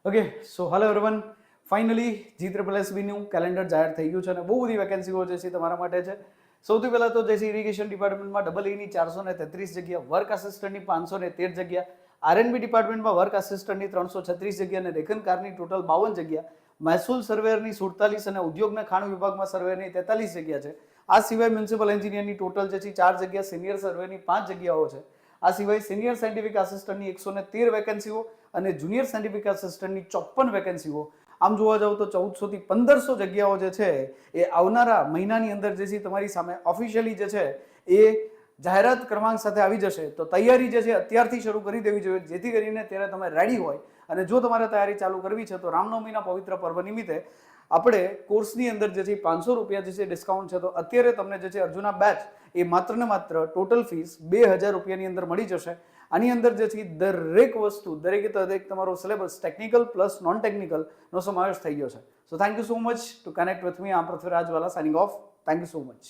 Okay so hello everyone, finally GSSSB નું calendar જાહેર થઈ ગયું છે અને બહુ બધી વેકેન્સીઓ જે છે તમારા માટે છે. સૌથી પહેલાં તો જે છે ઇરિગેશન ડિપાર્ટમેન્ટમાં EE ની 433 જગ્યા, વર્ક આસિસ્ટન્ટની 513 જગ્યા, R&B ડિપાર્ટમેન્ટમાં વર્ક આસિસ્ટન્ટની 336 જગ્યા અને રેકન કારની ટોટલ 52 જગ્યા, મહેસૂલ સર્વેયરની 47 અને ઉદ્યોગના ખાણ વિભાગમાં સર્વેયરની 43 જગ્યા છે. આ સિવાય મ્યુનિસિપલ એન્જિનિયરની ટોટલ જે છે 4 જગ્યા, સિનિયર સર્વેની 5 જગ્યાઓ છે. આ સિવાય સિનિયર સાયન્ટિફિક આસિસ્ટન્ટની 113 વેકેન્સીઓ અને જુનિયર સાયન્ટિફિક આસિસ્ટન્ટની 54 વેકેન્સીઓ. આમ જોવા જાવ તો 1400 થી 1500 જગ્યાઓ જે છે એ આવનારા મહિનાની અંદર જે છે તમારી સામે ઓફિશિયલી જે છે એ જાહેરાત ક્રમાંક સાથે આવી જશે. તો તૈયારી જે છે અત્યારથી શરૂ કરી દેવી જોઈએ, જેથી કરીને ત્યારે તમે રેડી હોય. અને જો તમારે તૈયારી ચાલુ કરવી છે તો રામનવમીના પવિત્ર પર્વ નિમિત્તે આપણે કોર્સની અંદર જે છે 500 રૂપિયા જે છે ડિસ્કાઉન્ટ છે. તો અત્યારે તમને જે છે અર્જુના બેચ એ માત્ર ને માત્ર ટોટલ ફીસ 2000 રૂપિયાની અંદર મળી જશે. આની અંદર જે છે દરેક વસ્તુ, દરેકે દરેક તમારો syllabus technical plus non technical નો સમાવેશ થઈ ગયો છે. So thank you so much to connect with me. આમ Prithviraj Vala signing off. Thank you so much.